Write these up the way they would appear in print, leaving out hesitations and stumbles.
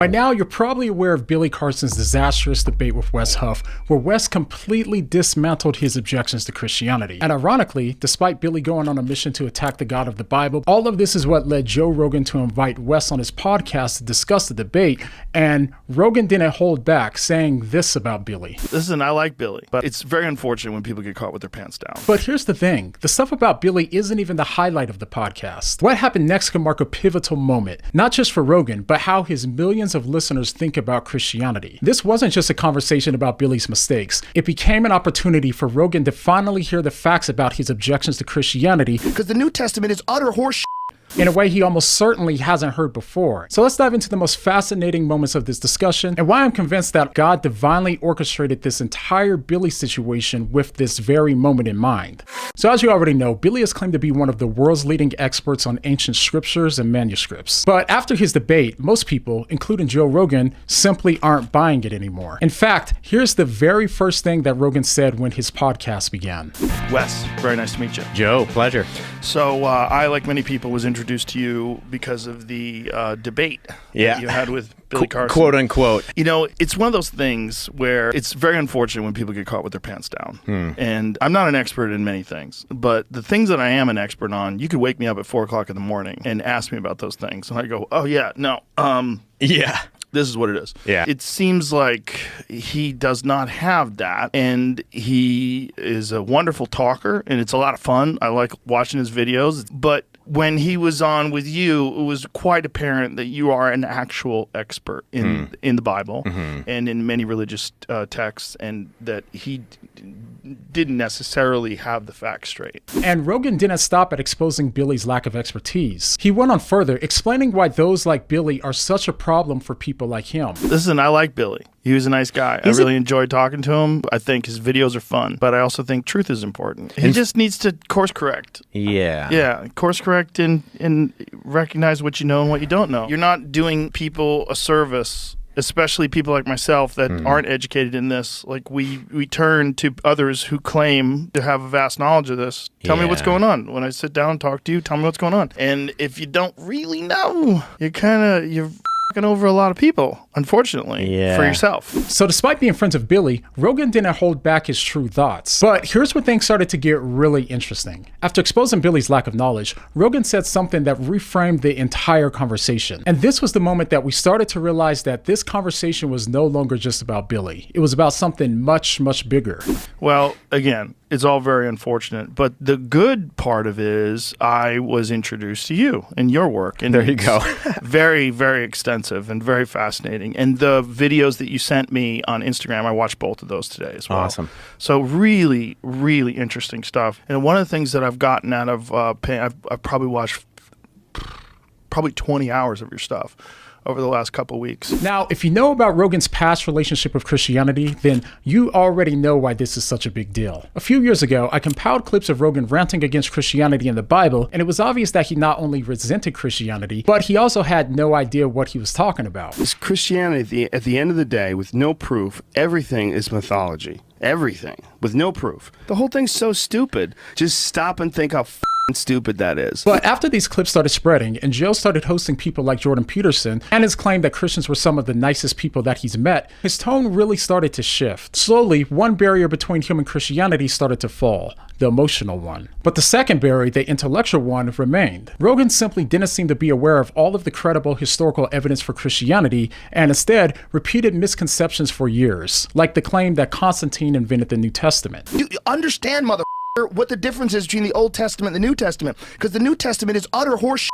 By now, you're probably aware of Billy Carson's disastrous debate with Wes Huff, where Wes completely dismantled his objections to Christianity. And ironically, despite Billy going on a mission to attack the God of the Bible, all of this is what led Joe Rogan to invite Wes on his podcast to discuss the debate, and Rogan didn't hold back, saying this about Billy. Listen, I like Billy, but it's very unfortunate when people get caught with their pants down. But here's the thing, the stuff about Billy isn't even the highlight of the podcast. What happened next could mark a pivotal moment, not just for Rogan, but how his millions of listeners think about Christianity. This wasn't just a conversation about Billy's mistakes. It became an opportunity for Rogan to finally hear the facts about his objections to Christianity, because the New Testament is utter horseshit, in a way he almost certainly hasn't heard before. So let's dive into the most fascinating moments of this discussion and why I'm convinced that God divinely orchestrated this entire Billy situation with this very moment in mind. So as you already know, Billy has claimed to be one of the world's leading experts on ancient scriptures and manuscripts. But after his debate, most people, including Joe Rogan, simply aren't buying it anymore. In fact, here's the very first thing that Rogan said when his podcast began. Wes, very nice to meet you. Joe, pleasure. So I, like many people, was introduced to you because of the debate that you had with Billy Carson. Quote unquote. You know, it's one of those things where it's very unfortunate when people get caught with their pants down. And I'm not an expert in many things, but the things that I am an expert on, you could wake me up at 4 o'clock in the morning and ask me about those things. And I go, oh yeah, no. Yeah. This is what it is. Yeah. It seems like he does not have that, and he is a wonderful talker, and it's a lot of fun. I like watching his videos, but when he was on with you, it was quite apparent that you are an actual expert in the Bible and in many religious texts, and that he didn't necessarily have the facts straight. And Rogan didn't stop at exposing Billy's lack of expertise. He went on further, explaining why those like Billy are such a problem for people like him. Listen, I like Billy. He was a nice guy. I really enjoyed talking to him. I think his videos are fun, but I also think truth is important. He just needs to course correct. Yeah. Yeah, course correct and recognize what you know and what you don't know. You're not doing people a service, especially people like myself that aren't educated in this. Like we turn to others who claim to have a vast knowledge of this. Tell me what's going on. When I sit down and talk to you, tell me what's going on. And if you don't really know, you're over a lot of people, unfortunately, for yourself. So despite being friends of Billy, Rogan didn't hold back his true thoughts. But here's where things started to get really interesting. After exposing Billy's lack of knowledge, Rogan said something that reframed the entire conversation. And this was the moment that we started to realize that this conversation was no longer just about Billy. It was about something much, much bigger. Well, again, it's all very unfortunate, but the good part of it is I was introduced to you and your work. And there you go. Very, very extensive and very fascinating. And the videos that you sent me on Instagram, I watched both of those today as well. Awesome. So really, really interesting stuff. And one of the things that I've gotten out of I've probably watched 20 hours of your stuff over the last couple of weeks. Now, if you know about Rogan's past relationship with Christianity, then you already know why this is such a big deal. A few years ago, I compiled clips of Rogan ranting against Christianity in the Bible, and it was obvious that he not only resented Christianity, but he also had no idea what he was talking about. It's Christianity, at the end of the day, with no proof, everything is mythology. Everything. With no proof. The whole thing's so stupid. Just stop and think how stupid that is. But after these clips started spreading and Joe started hosting people like Jordan Peterson and his claim that Christians were some of the nicest people that he's met, his tone really started to shift. Slowly, one barrier between him and Christianity started to fall, the emotional one. But the second barrier, the intellectual one, remained. Rogan simply didn't seem to be aware of all of the credible historical evidence for Christianity and instead repeated misconceptions for years, like the claim that Constantine invented the New Testament. You understand, what the difference is between the Old Testament and the New Testament, because the New Testament is utter horseshit.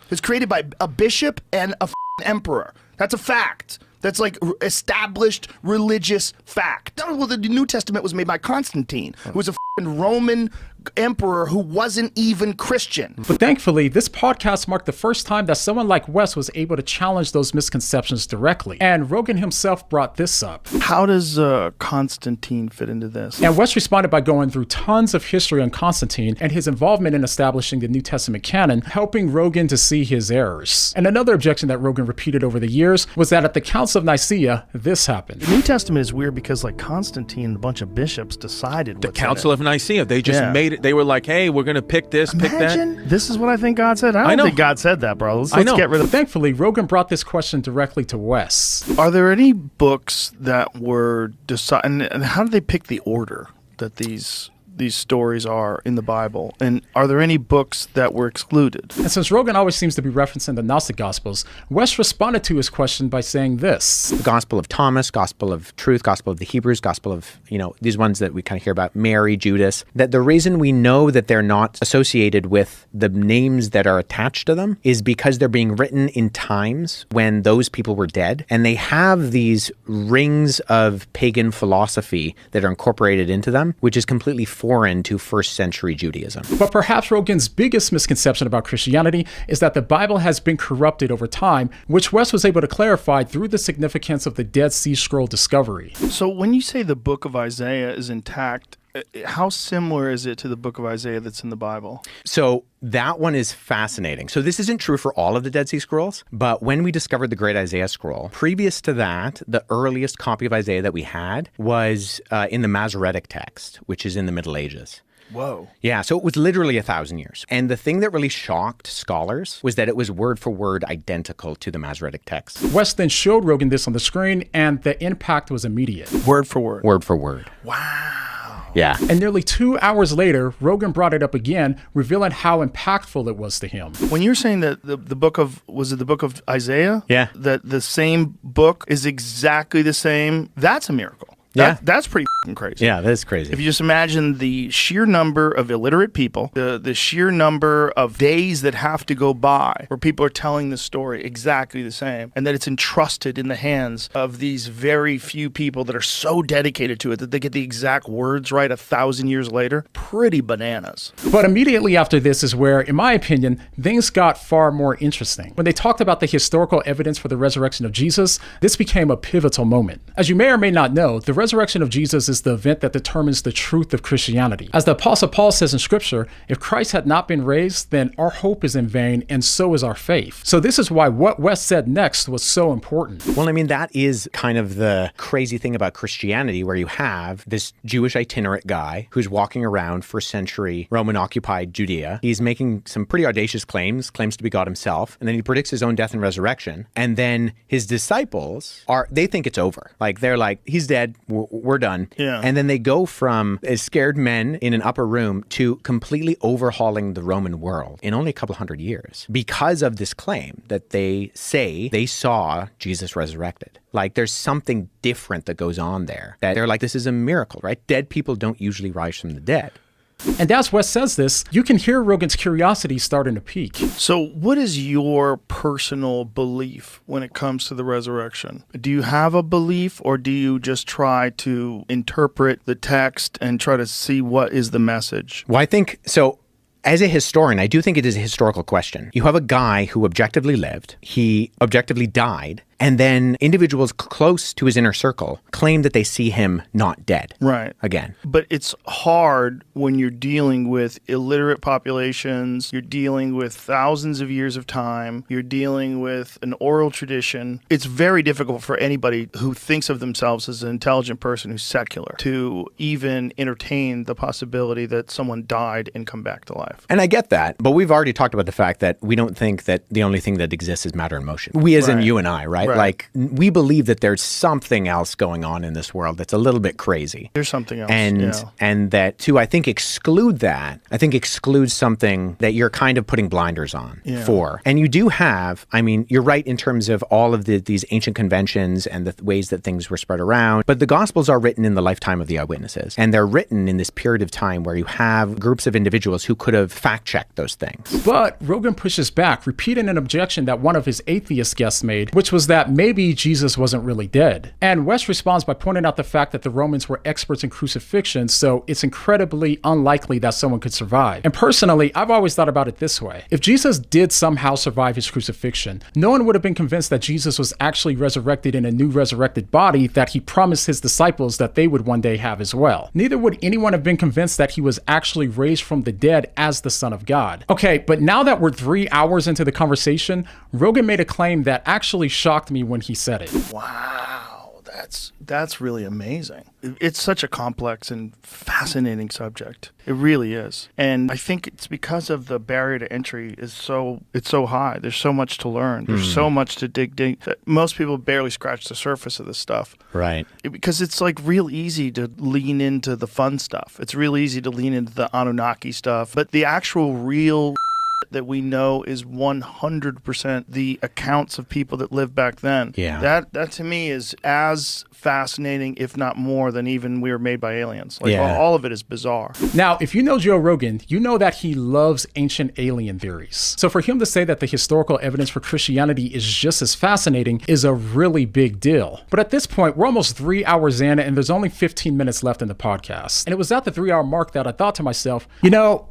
It's created by a bishop and a emperor. That's a fact. That's like established religious fact. No, well, the New Testament was made by Constantine, who was a Roman emperor who wasn't even Christian. But thankfully, this podcast marked the first time that someone like Wes was able to challenge those misconceptions directly. And Rogan himself brought this up. How does Constantine fit into this? And Wes responded by going through tons of history on Constantine and his involvement in establishing the New Testament canon, helping Rogan to see his errors. And another objection that Rogan repeated over the years was that at the Council of Nicaea, this happened. The New Testament is weird because like Constantine and a bunch of bishops decided the Council of Nicaea, they just made made. They were like, "Hey, we're gonna pick this, pick that." Imagine, this is what I think God said. I don't think God said that, bro. Let's know. get rid of. Thankfully, Rogan brought this question directly to Wes. Are there any books that were decided, and how do they pick the order that these stories are in the Bible? And are there any books that were excluded? And since Rogan always seems to be referencing the Gnostic Gospels, Wes responded to his question by saying this. The Gospel of Thomas, Gospel of Truth, Gospel of the Hebrews, Gospel of, these ones that we kind of hear about, Mary, Judas, that the reason we know that they're not associated with the names that are attached to them is because they're being written in times when those people were dead. And they have these rings of pagan philosophy that are incorporated into them, which is completely foreign to first century Judaism. But perhaps Rogan's biggest misconception about Christianity is that the Bible has been corrupted over time, which Wes was able to clarify through the significance of the Dead Sea Scroll discovery. So when you say the book of Isaiah is intact, how similar is it to the book of Isaiah that's in the Bible? So that one is fascinating. So this isn't true for all of the Dead Sea Scrolls, but when we discovered the Great Isaiah Scroll, previous to that, the earliest copy of Isaiah that we had was in the Masoretic text, which is in the Middle Ages. Whoa. Yeah, so it was literally 1,000 years. And the thing that really shocked scholars was that it was word for word identical to the Masoretic text. Wes then showed Rogan this on the screen, and the impact was immediate. Word for word. Word for word. Wow. Yeah. And nearly 2 hours later, Rogan brought it up again, revealing how impactful it was to him. When you're saying that the book of, was it the book of Isaiah? Yeah. That the same book is exactly the same, that's a miracle. That's pretty crazy. Yeah, that is crazy. If you just imagine the sheer number of illiterate people, the sheer number of days that have to go by where people are telling the story exactly the same, and that it's entrusted in the hands of these very few people that are so dedicated to it that they get the exact words right 1,000 years later, pretty bananas. But immediately after this is where, in my opinion, things got far more interesting. When they talked about the historical evidence for the resurrection of Jesus, this became a pivotal moment. As you may or may not know, the resurrection of Jesus is the event that determines the truth of Christianity. As the Apostle Paul says in Scripture, if Christ had not been raised, then our hope is in vain, and so is our faith. So this is why what Wes said next was so important. Well, I mean, that is kind of the crazy thing about Christianity, where you have this Jewish itinerant guy who's walking around first century Roman-occupied Judea. He's making some pretty audacious claims to be God himself, and then he predicts his own death and resurrection. And then his disciples they think it's over. Like, they're like, he's dead, we're done. Yeah. And then they go from as scared men in an upper room to completely overhauling the Roman world in only a couple hundred years because of this claim that they say they saw Jesus resurrected. Like, there's something different that goes on there, that they're like, this is a miracle, right? Dead people don't usually rise from the dead. And as Wes says this, you can hear Rogan's curiosity starting to peak. So what is your personal belief when it comes to the resurrection? Do you have a belief, or do you just try to interpret the text and try to see what is the message? Well, I think so. As a historian, I do think it is a historical question. You have a guy who objectively lived, he objectively died, and then individuals close to his inner circle claim that they see him not dead. Right. Again. But it's hard when you're dealing with illiterate populations, you're dealing with thousands of years of time, you're dealing with an oral tradition. It's very difficult for anybody who thinks of themselves as an intelligent person who's secular to even entertain the possibility that someone died and come back to life. And I get that, but we've already talked about the fact that we don't think that the only thing that exists is matter and motion. We as in you and I, right? Like, we believe that there's something else going on in this world that's a little bit crazy. There's something else. And that to, I think, exclude that, I think excludes something that you're kind of putting blinders on for. And you do have, I mean, you're right in terms of all of these ancient conventions and the ways that things were spread around, but the Gospels are written in the lifetime of the eyewitnesses. And they're written in this period of time where you have groups of individuals who could have fact-checked those things. But Rogan pushes back, repeating an objection that one of his atheist guests made, which was that maybe Jesus wasn't really dead. And Wes responds by pointing out the fact that the Romans were experts in crucifixion, so it's incredibly unlikely that someone could survive. And personally, I've always thought about it this way. If Jesus did somehow survive his crucifixion, no one would have been convinced that Jesus was actually resurrected in a new resurrected body that he promised his disciples that they would one day have as well. Neither would anyone have been convinced that he was actually raised from the dead as the Son of God. Okay, but now that we're 3 hours into the conversation, Rogan made a claim that actually shocked me when he said it. Wow, That's really amazing. It's such a complex and fascinating subject. It really is. And I think it's because of the barrier to entry it's so high. There's so much to learn. There's so much to dig deep. Most people barely scratch the surface of this stuff. Right. Because it's like real easy to lean into the fun stuff. It's real easy to lean into the Anunnaki stuff. But the actual real that we know is 100% the accounts of people that lived back then. Yeah. That to me is as fascinating, if not more, than even we were made by aliens. Like Yeah. all of it is bizarre. Now, if you know Joe Rogan, you know that he loves ancient alien theories. So for him to say that the historical evidence for Christianity is just as fascinating is a really big deal. But at this point, we're almost 3 hours in and there's only 15 minutes left in the podcast. And it was at the 3 hour mark that I thought to myself,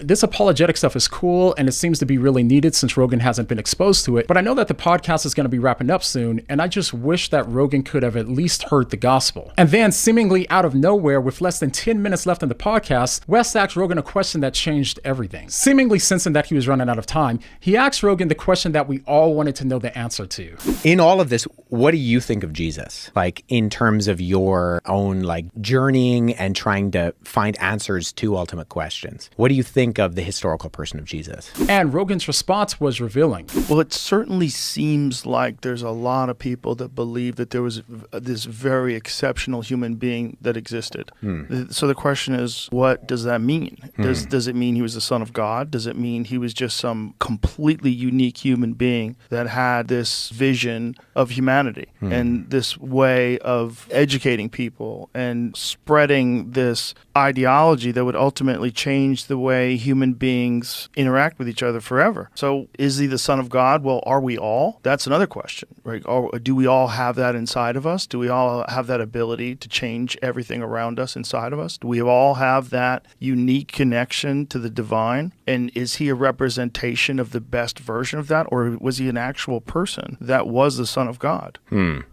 this apologetic stuff is cool and it seems to be really needed since Rogan hasn't been exposed to it. But I know that the podcast is going to be wrapping up soon, and I just wish that Rogan could have at least heard the gospel. And then, seemingly out of nowhere, with less than 10 minutes left in the podcast, Wes asked Rogan a question that changed everything. Seemingly sensing that he was running out of time, he asked Rogan the question that we all wanted to know the answer to. In all of this, what do you think of Jesus? Like, in terms of your own, journeying and trying to find answers to ultimate questions. What do you think of the historical person of Jesus? And Rogan's response was revealing. Well, it certainly seems like there's a lot of people that believe that there was this very exceptional human being that existed. So the question is, what does that mean? Does it mean he was the Son of God? Does it mean he was just some completely unique human being that had this vision of humanity and this way of educating people and spreading this ideology that would ultimately change the way human beings interact with each other forever? So is he the Son of God? Well, are we all? That's another question, right? Do we all have that inside of us? Do we all have that ability to change everything around us inside of us? Do we all have that unique connection to the divine? And is he a representation of the best version of that? Or was he an actual person that was the Son of God? And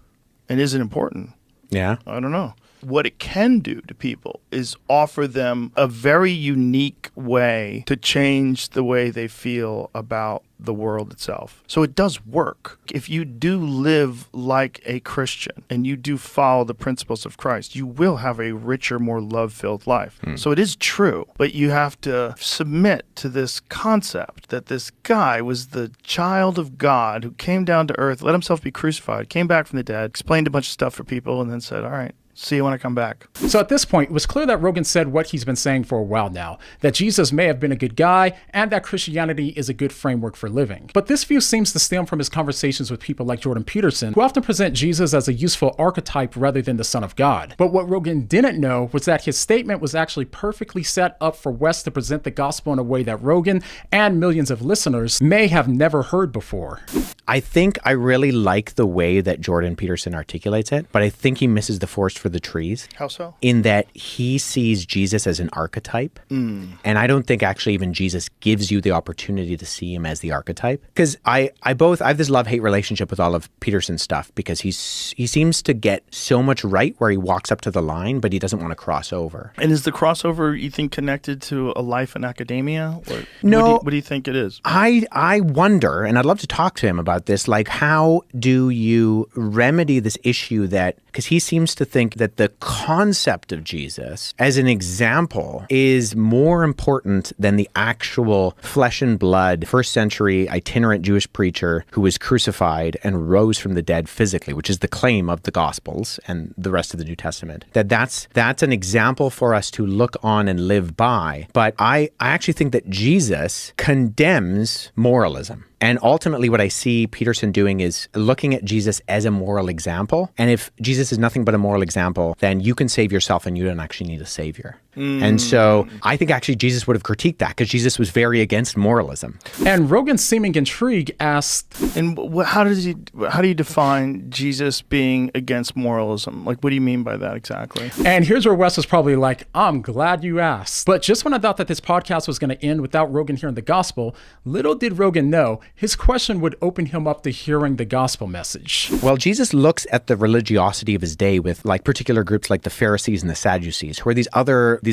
is it important? Yeah. I don't know. What it can do to people is offer them a very unique way to change the way they feel about the world itself. So it does work. If you do live like a Christian and you do follow the principles of Christ, you will have a richer, more love-filled life. So it is true, but you have to submit to this concept that this guy was the child of God who came down to earth, let himself be crucified, came back from the dead, explained a bunch of stuff for people, and then said, all right, see you when I come back. So at this point, it was clear that Rogan said what he's been saying for a while now, that Jesus may have been a good guy and that Christianity is a good framework for living. But this view seems to stem from his conversations with people like Jordan Peterson, who often present Jesus as a useful archetype rather than the Son of God. But what Rogan didn't know was that his statement was actually perfectly set up for Wes to present the gospel in a way that Rogan and millions of listeners may have never heard before. I think I really like the way that Jordan Peterson articulates it, but I think he misses the forest for the trees. How so? In that he sees Jesus as an archetype. And I don't think actually even Jesus gives you the opportunity to see him as the archetype. Because I have this love-hate relationship with all of Peterson's stuff because he seems to get so much right where he walks up to the line, but he doesn't want to cross over. And is the crossover, you think, connected to a life in academia? Or No. What do you think it is? I wonder, and I'd love to talk to him about this, how do you remedy this issue that, because he seems to think that the concept of Jesus as an example is more important than the actual flesh and blood, first century itinerant Jewish preacher who was crucified and rose from the dead physically, which is the claim of the Gospels and the rest of the New Testament. That's an example for us to look on and live by. But I actually think that Jesus condemns moralism. And ultimately what I see Peterson doing is looking at Jesus as a moral example. And if Jesus is nothing but a moral example, then you can save yourself and you don't actually need a savior. And so I think actually Jesus would have critiqued that because Jesus was very against moralism. And Rogan's seeming intrigue asked, And how do you define Jesus being against moralism? What do you mean by that exactly? and here's where Wes was probably like, I'm glad you asked. But just when I thought that this podcast was going to end without Rogan hearing the gospel, little did Rogan know his question would open him up to hearing the gospel message. Well, Jesus looks at the religiosity of his day with like particular groups like the Pharisees and the Sadducees, who are these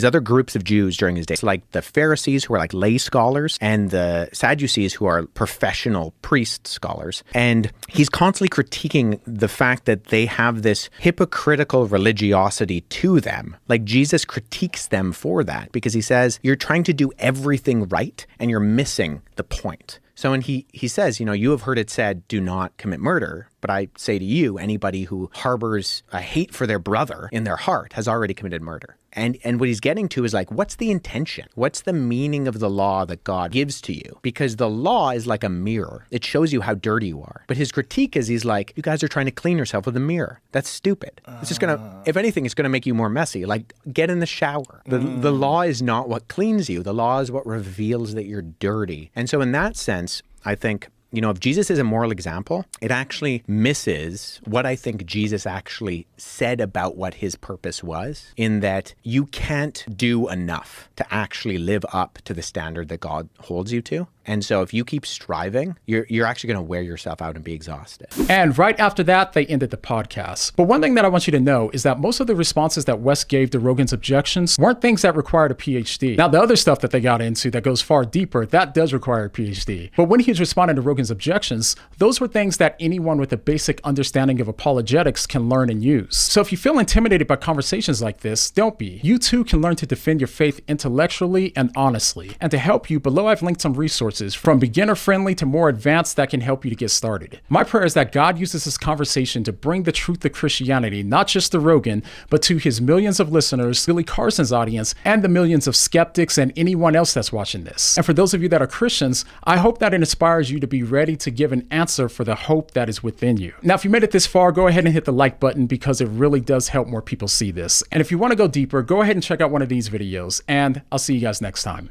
other groups of Jews during his day. It's like the Pharisees, who are like lay scholars, and the Sadducees, who are professional priest scholars. And he's constantly critiquing the fact that they have this hypocritical religiosity to them. Like Jesus critiques them for that because he says, you're trying to do everything right and you're missing the point. So, and he says, you have heard it said, do not commit murder. But I say to you, anybody who harbors a hate for their brother in their heart has already committed murder. And what he's getting to is like, what's the intention? What's the meaning of the law that God gives to you? Because the law is like a mirror. It shows you how dirty you are. But his critique is he's like, you guys are trying to clean yourself with a mirror. That's stupid. It's just going to, if anything, it's going to make you more messy. Like, get in the shower. The law is not what cleans you. The law is what reveals that you're dirty. And so in that sense, I think, if Jesus is a moral example, it actually misses what I think Jesus actually said about what his purpose was, in that you can't do enough to actually live up to the standard that God holds you to. And so if you keep striving, you're actually going to wear yourself out and be exhausted. And right after that, they ended the podcast. But one thing that I want you to know is that most of the responses that Wes gave to Rogan's objections weren't things that required a PhD. Now, the other stuff that they got into that goes far deeper, that does require a PhD. But when he was responding to Rogan's objections, those were things that anyone with a basic understanding of apologetics can learn and use. So if you feel intimidated by conversations like this, don't be. You too can learn to defend your faith intellectually and honestly. And to help you, below I've linked some resources from beginner friendly to more advanced that can help you to get started. My prayer is that God uses this conversation to bring the truth of Christianity, not just to Rogan, but to his millions of listeners, Billy Carson's audience, and the millions of skeptics and anyone else that's watching this. And for those of you that are Christians, I hope that it inspires you to be ready to give an answer for the hope that is within you. Now, if you made it this far, go ahead and hit the like button because it really does help more people see this. And if you want to go deeper, go ahead and check out one of these videos, and I'll see you guys next time.